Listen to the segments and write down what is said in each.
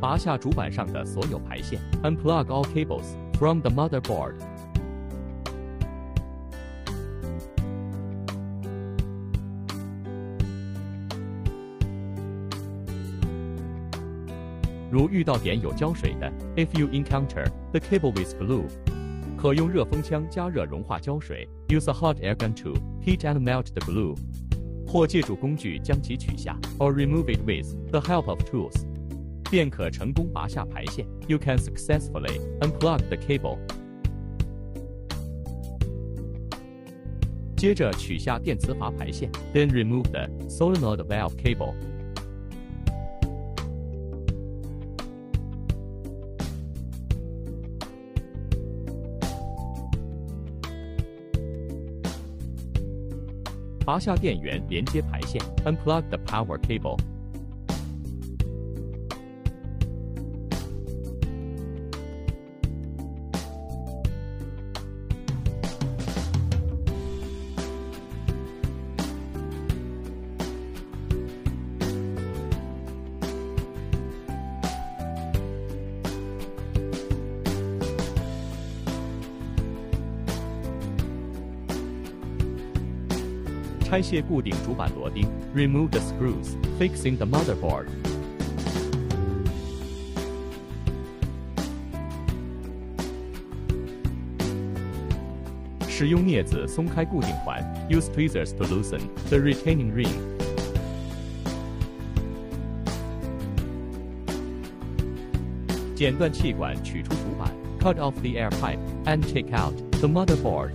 拔下主板上的所有排线 ，Unplug all cables from the motherboard。如遇到点有胶水的 ，If you encounter the cable with glue， 可用热风枪加热融化胶水 ，Use a hot air gun to heat and melt the glue， 或借助工具将其取下 ，or remove it with the help of tools， 便可成功拔下排线 ，You can successfully unplug the cable。接着取下电磁阀排线 ，Then remove the solenoid valve cable。拔下电源连接排线 ，Unplug the power cable。拆卸固定主板螺钉 ，Remove the screws fixing the motherboard。使用镊子松开固定环 ，Use tweezers to loosen the retaining ring。剪断气管，取出主板 ，Cut off the air pipe and take out the motherboard。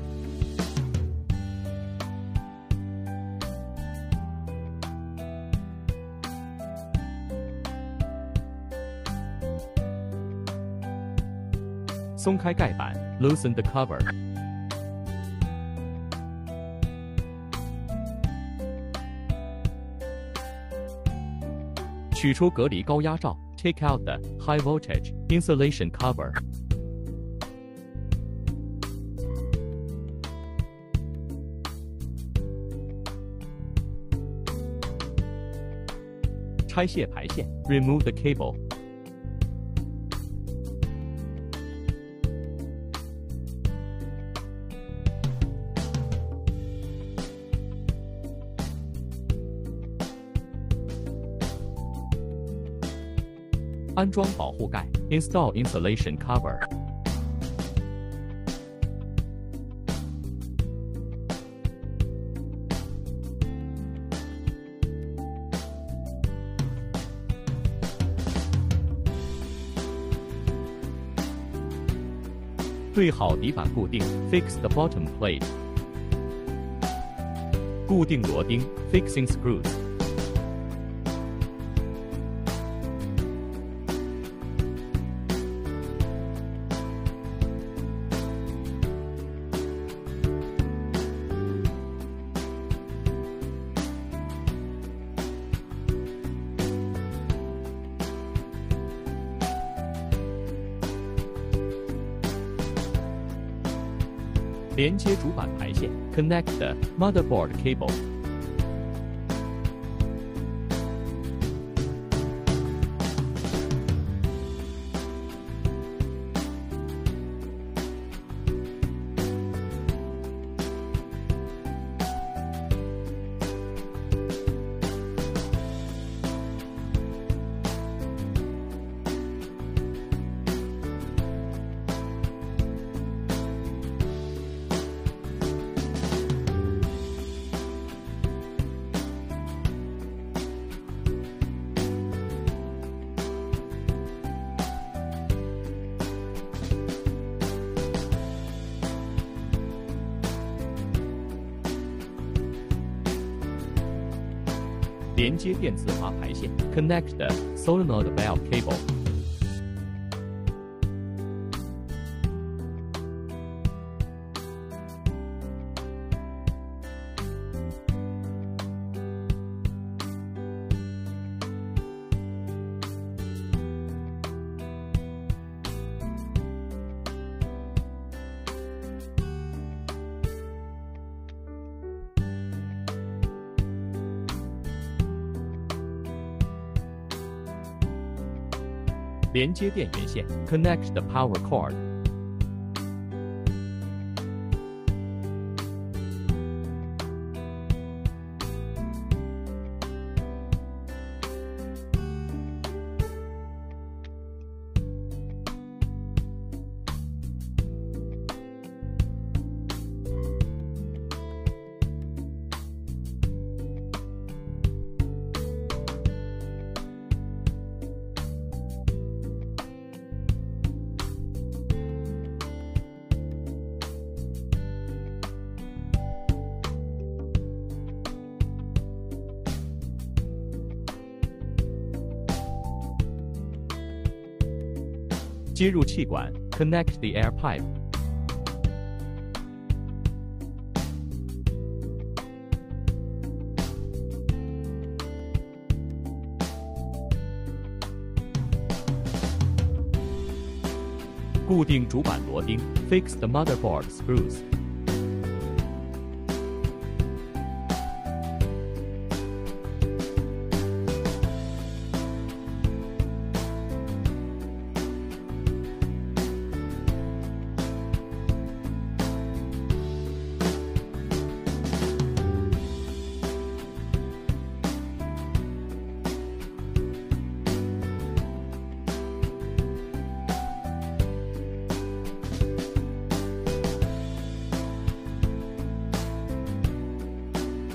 松开盖板 ，Loosen the cover。取出隔离高压罩 ，Take out the high voltage insulation cover。拆卸排线 ，Remove the cable。安装保护盖 ，Install insulation cover。对好底板固定 ，Fix the bottom plate。固定螺钉 ，Fixing screws。连接主板排线 ，Connect the motherboard cable。连接电磁阀排线 ，Connect the solenoid valve cable。连接电源线 ，Connect the power cord。接入气管 ，Connect the air pipe。固定主板螺钉 ，Fix the motherboard screws。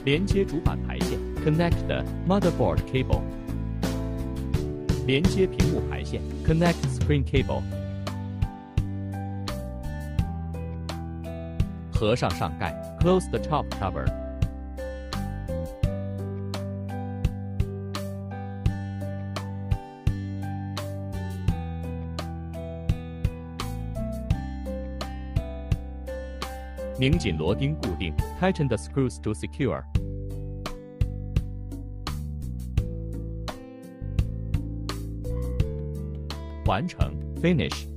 连接主板排线 ，Connect the motherboard cable。连接屏幕排线 ，Connect screen cable。合上上盖 ，Close the top cover。拧紧螺钉固定 ，Tighten the screws to secure。完成 ，Finish。